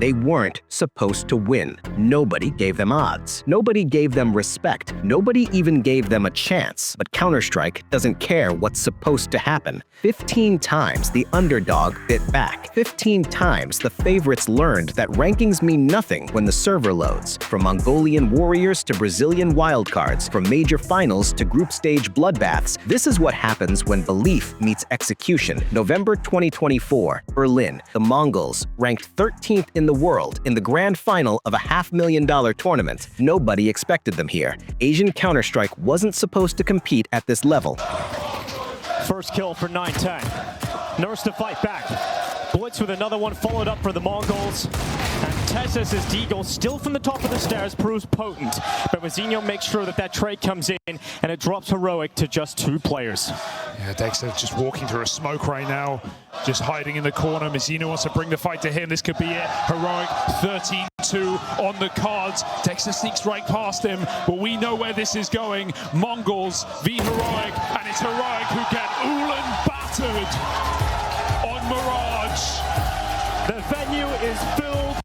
They weren't supposed to win. Nobody gave them odds. Nobody gave them respect. Nobody even gave them a chance. But Counter-Strike doesn't care what's supposed to happen. 15 times the underdog bit back. 15 times the favorites learned that rankings mean nothing when the server loads. From Mongolian warriors to Brazilian wildcards, from major finals to group stage bloodbaths, this is what happens when belief meets execution. November 2024, Berlin. The Mongols, ranked 13th in the world in the grand final of a $500,000 tournament. Nobody expected them here. Asian Counter-Strike wasn't supposed to compete at this level. First kill for 9-10. Nurse to fight back. Blitz with another one followed up for the Mongols. And Tessis' Deagle still from the top of the stairs proves potent. But Mazinho makes sure that that trade comes in and it drops Heroic to just 2 players. Yeah, Dexter just walking through a smoke right now. Just hiding in the corner. Mazinho wants to bring the fight to him. This could be it. Heroic 13-2 on the cards. Dexter sneaks right past him, but we know where this is going. Mongols v Heroic, and it's Heroic who get Ulan battered on Mirage. The venue is filled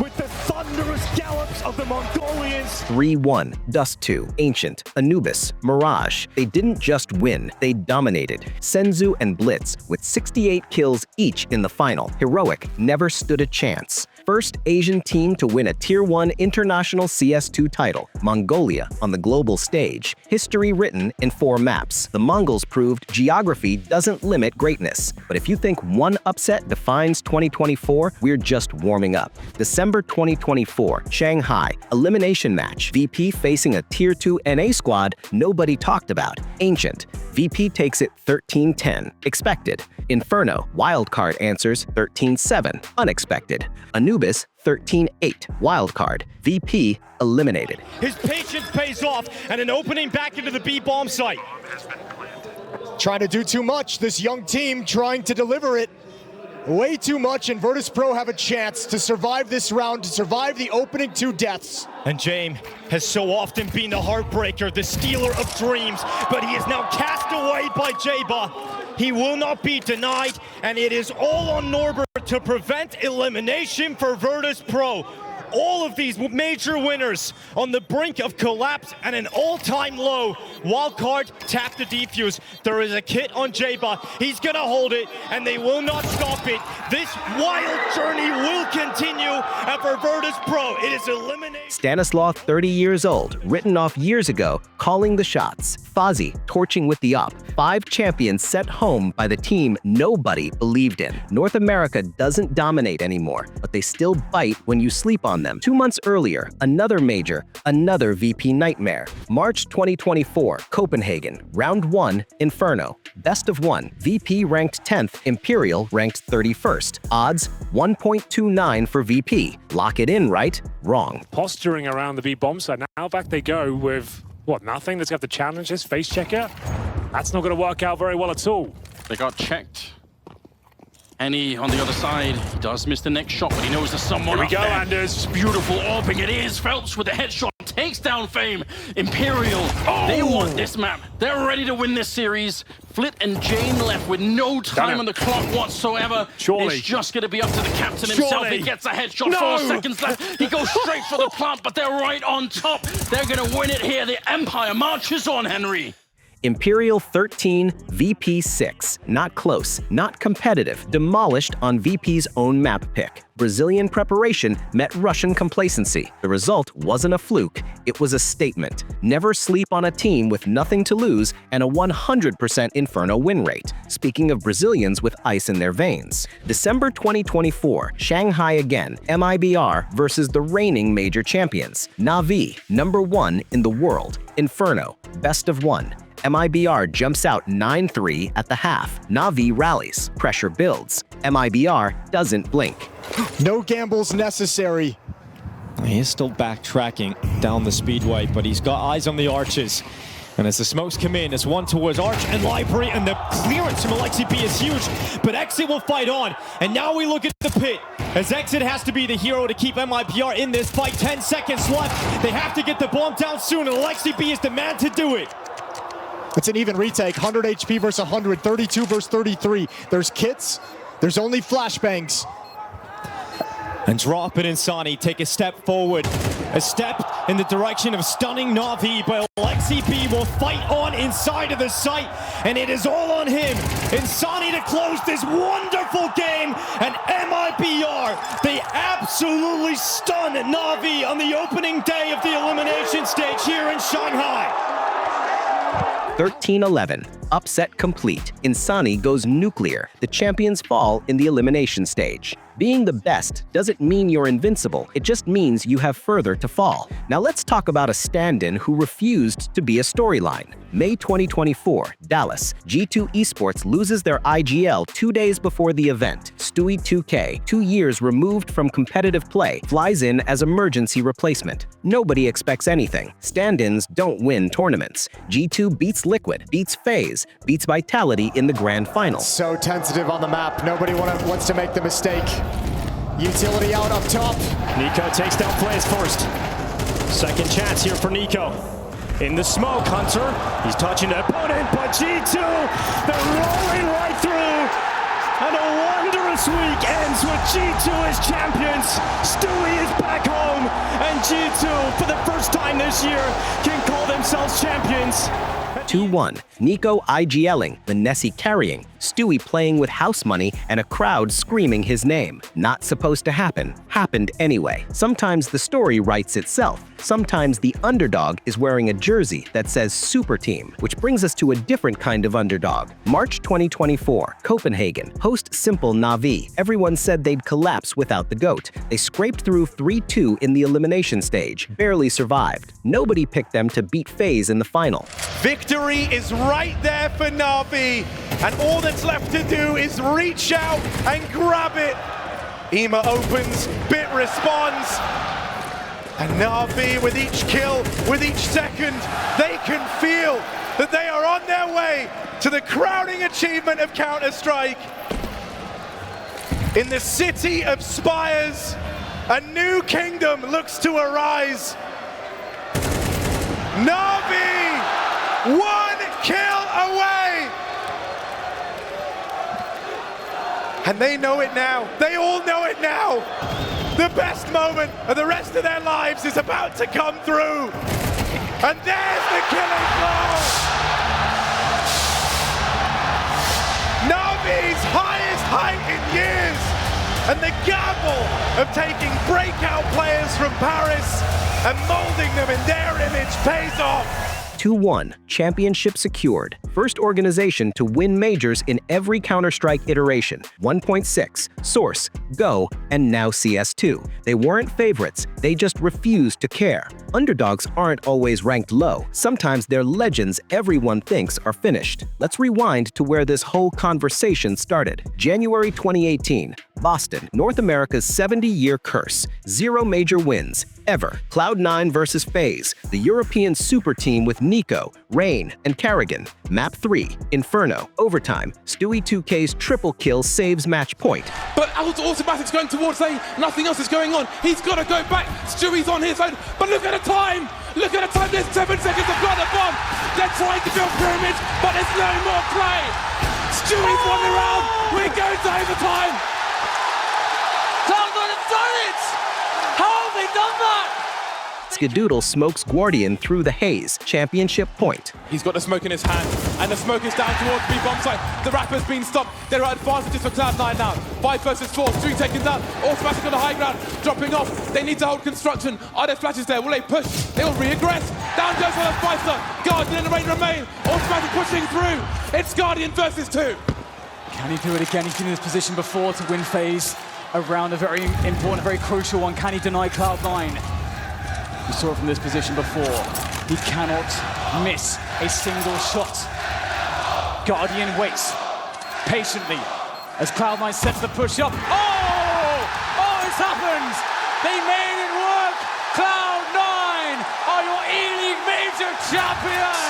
with the thunderous gallops of the Mongolians. 3-1, Dust 2, Ancient, Anubis, Mirage. They didn't just win, they dominated. Senzu and Blitz with 68 kills each in the final. Heroic never stood a chance. First Asian team to win a Tier 1 international CS2 title, Mongolia on the global stage. History written in 4 maps. The Mongols proved geography doesn't limit greatness. But if you think one upset defines 2024, we're just warming up. December 2024, Shanghai, elimination match. VP facing a Tier 2 NA squad nobody talked about. Ancient. VP takes it 13-10. Expected. Inferno. Wildcard answers 13-7. Unexpected. Anubis 13-8. Wildcard. VP eliminated. His patience pays off and an opening back into the B bomb site. Trying to do too much. This young team trying to deliver it way too much, and Virtus.pro have a chance to survive this round, to survive the opening 2 deaths. And James has so often been the heartbreaker, the stealer of dreams, but he is now cast away by Jaba. He will not be denied, and it is all on Norbert to prevent elimination for Virtus.pro. All of these major winners on the brink of collapse and an all-time low. Wildcard tapped the defuse. There is a kit on Jaba. He's gonna hold it, and they will not stop it. This wild journey will continue for Virtus.pro. It is eliminated. Stanislaw, 30 years old, written off years ago, calling the shots. Fozzy, torching with the op. 5 champions sent home by the team nobody believed in. North America doesn't dominate anymore, but they still bite when you sleep on them. 2 months earlier, another major, another VP nightmare. March 2024, Copenhagen, Round 1, Inferno. Best of 1, VP ranked 10th, Imperial ranked 31st. Odds, 1.29 for VP. Lock it in, right? Wrong. Posturing around the B bomb site. Now back they go with, what, nothing? Let's have to challenge this face checker. That's not going to work out very well at all. They got checked. Annie on the other side, he does miss the next shot, but he knows there's someone Here we up go, there. Anders. Beautiful orbing, it is. Phelps with the headshot, takes down Fame. Imperial, they want this map. They're ready to win this series. Flit and Jane left with no time on the clock whatsoever. Surely. It's just going to be up to the captain himself. He gets a headshot, 4 seconds left. He goes straight for the plant, but they're right on top. They're going to win it here. The Empire marches on, Henry. Imperial 13, VP 6. Not close, not competitive, demolished on VP's own map pick. Brazilian preparation met Russian complacency. The result wasn't a fluke, it was a statement. Never sleep on a team with nothing to lose and a 100% Inferno win rate. Speaking of Brazilians with ice in their veins. December 2024, Shanghai again, MIBR versus the reigning major champions. Na'Vi, number 1 in the world. Inferno, best of 1. MIBR jumps out 9-3 at the half. Na'Vi rallies. Pressure builds. MIBR doesn't blink. No gambles necessary. He is still backtracking down the speedway, but he's got eyes on the arches. And as the smokes come in, it's one towards Arch and Library, and the clearance from MongolZ is huge, but Exit will fight on. And now we look at the pit, as Exit has to be the hero to keep MIBR in this fight. 10 seconds left. They have to get the bomb down soon, and MongolZ is the man to do it. It's an even retake, 100 HP versus 100, 32 versus 33. There's kits, there's only flashbangs. And drop it Insani, take a step forward. A step in the direction of stunning Na'Vi, but Alexi B will fight on inside of the site, and it is all on him. Insani to close this wonderful game, and MIBR, they absolutely stun Na'Vi on the opening day of the elimination stage here in Shanghai. 13-11. Upset complete. Insani goes nuclear. The champions fall in the elimination stage. Being the best doesn't mean you're invincible, it just means you have further to fall. Now let's talk about a stand-in who refused to be a storyline. May 2024, Dallas. G2 Esports loses their IGL 2 days before the event. Stewie 2K, 2 years removed from competitive play, flies in as emergency replacement. Nobody expects anything. Stand-ins don't win tournaments. G2 beats Liquid, beats FaZe, beats Vitality in the grand final. So tentative on the map. Nobody wants to make the mistake. Utility out up top. Nico takes down players first. Second chance here for Nico. In the smoke, Hunter. He's touching the opponent, but G2, they're rolling right through. And a wondrous week ends with G2 as champions. Stewie is back home, and G2, for the first time this year, can call themselves champions. 2-1. Nico IGLing, the Nessie carrying, Stewie playing with house money, and a crowd screaming his name. Not supposed to happen. Happened anyway. Sometimes the story writes itself. Sometimes the underdog is wearing a jersey that says Super Team, which brings us to a different kind of underdog. March 2024, Copenhagen. Host Simple Na'Vi. Everyone said they'd collapse without the GOAT. They scraped through 3-2 in the elimination stage, barely survived. Nobody picked them to beat FaZe in the final. Victory is right there for Na'Vi, and all that's left to do is reach out and grab it. Ema opens, Bit responds, and Na'Vi, with each kill, with each second, they can feel that they are on their way to the crowning achievement of Counter-Strike. In the city of spires, a new kingdom looks to arise. Na'Vi, 1 kill away! And they know it now. They all know it now. The best moment of the rest of their lives is about to come through. And there's the killing blow. Na'Vi's highest height in years. And the gamble of taking breakout players from Paris and molding them in their image pays off. 2-1. Championship secured. First organization to win majors in every Counter-Strike iteration. 1.6, Source, Go, and now CS2. They weren't favorites, they just refused to care. Underdogs aren't always ranked low. Sometimes they're legends everyone thinks are finished. Let's rewind to where this whole conversation started. January 2018. Boston, North America's 70-year curse. 0 major wins, ever. Cloud9 versus FaZe, the European super team with Nico, Rain, and Carrigan. Map 3, Inferno, overtime. Stewie 2K's triple kill saves match point. But automatic's going towards A, nothing else is going on. He's got to go back. Stewie's on his own, but look at the time. Look at the time, there's 7 seconds to plant the bomb. They're trying to build pyramids, but there's no more play. Stewie's won the round. We're going to overtime. Cloud9 have done it! How have they done that? Skadoodle smokes Guardian through the haze. Championship point. He's got the smoke in his hand, and the smoke is down towards B bomb site. The Rapper's been stopped. There are advantages for Cloud9 now. 5 versus 4, 3 taken down. Automatic on the high ground, dropping off. They need to hold construction. Are there flashes there? Will they push? They will re-aggress. Down goes on the Spicer. Guardian and the Rain remain. Automatic pushing through. It's Guardian versus 2. Can he do it again? He's been in this position before to win FaZe around a very important, very crucial one. Can he deny Cloud9? We saw it from this position before. He cannot miss a single shot. Guardian waits patiently as Cloud9 sets the push up. Oh, it's happened! They made it work! Cloud9 are your E-League Major champions!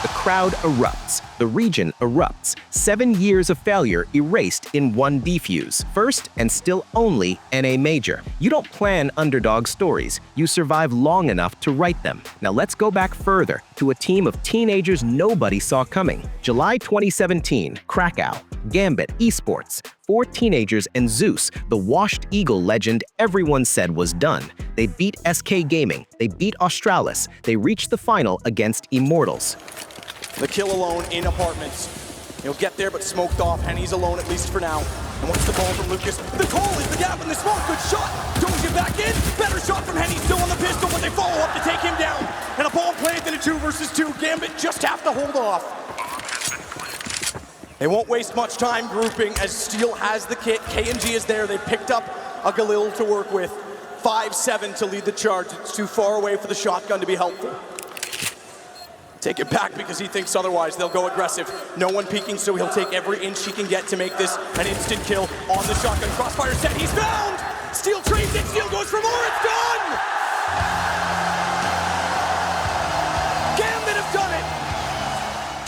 The crowd erupts. The region erupts. 7 years of failure erased in one defuse. First and still only NA Major. You don't plan underdog stories. You survive long enough to write them. Now let's go back further to a team of teenagers nobody saw coming. July 2017, Krakow. Gambit, esports, 4 teenagers, and Zeus, the washed eagle legend everyone said was done. They beat SK Gaming, they beat Australis, they reached the final against Immortals. The kill alone in apartments. He'll get there, but smoked off. Henny's alone, at least for now. And what's the ball from Lucas? The call is the gap in the smoke. Good shot. Don't get back in. Better shot from Henny. Still on the pistol, but they follow up to take him down. And a ball played in a 2 versus 2. Gambit just have to hold off. They won't waste much time grouping as Steel has the kit. KNG is there. They picked up a Galil to work with. 5-7 to lead the charge. It's too far away for the shotgun to be helpful. Take it back because he thinks otherwise. They'll go aggressive. No one peeking, so he'll take every inch he can get to make this an instant kill on the shotgun. Crossfire set, he's found! Steel trades it, Steel goes for more, it's done! Gambit have done it!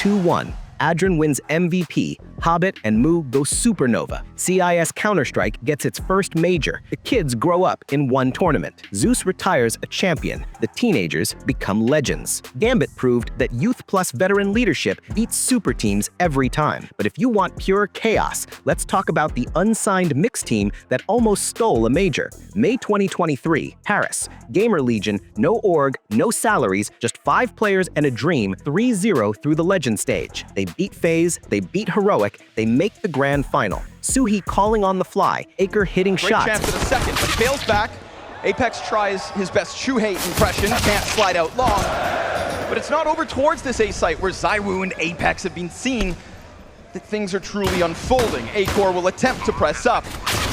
2-1. Adren wins MVP, Hobbit and Moo go supernova. CIS Counter-Strike gets its first major. The kids grow up in one tournament. Zeus retires a champion. The teenagers become legends. Gambit proved that youth plus veteran leadership beats super teams every time. But if you want pure chaos, let's talk about the unsigned mixed team that almost stole a major. May 2023, Paris. GamerLegion, no org, no salaries, just 5 players and a dream, 3-0 through the legend stage. They beat FaZe, they beat Heroic, they make the grand final. Suhi calling on the fly, Aker hitting shots. Great chance at a second, but he bails back. Apex tries his best Shuhei impression, can't slide out long. But it's not over towards this A site where ZywOo and Apex have been seen that things are truly unfolding. Acor will attempt to press up,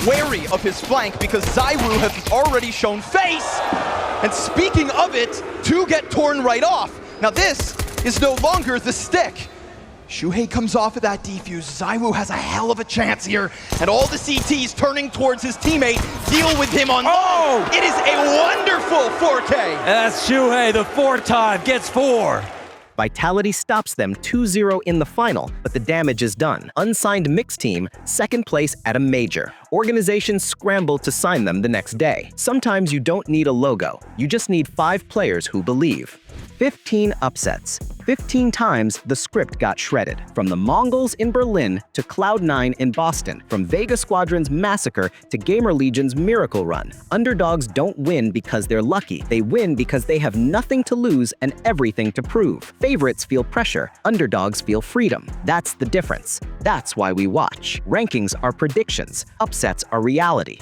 wary of his flank because ZywOo has already shown face. And speaking of it, 2 get torn right off. Now this is no longer the stick. Shuhei comes off of that defuse. ZywOo has a hell of a chance here, and all the CTs turning towards his teammate deal with him on. Oh! It is a wonderful 4K. That's Shuhei, the 4th time, gets 4. Vitality stops them 2-0 in the final, but the damage is done. Unsigned mixed team, 2nd place at a major. Organizations scramble to sign them the next day. Sometimes you don't need a logo, you just need 5 players who believe. 15 upsets. 15 times the script got shredded. From the Mongols in Berlin to Cloud9 in Boston. From Vega Squadron's massacre to GamerLegion's miracle run. Underdogs don't win because they're lucky. They win because they have nothing to lose and everything to prove. Favorites feel pressure. Underdogs feel freedom. That's the difference. That's why we watch. Rankings are predictions. Upsets are reality.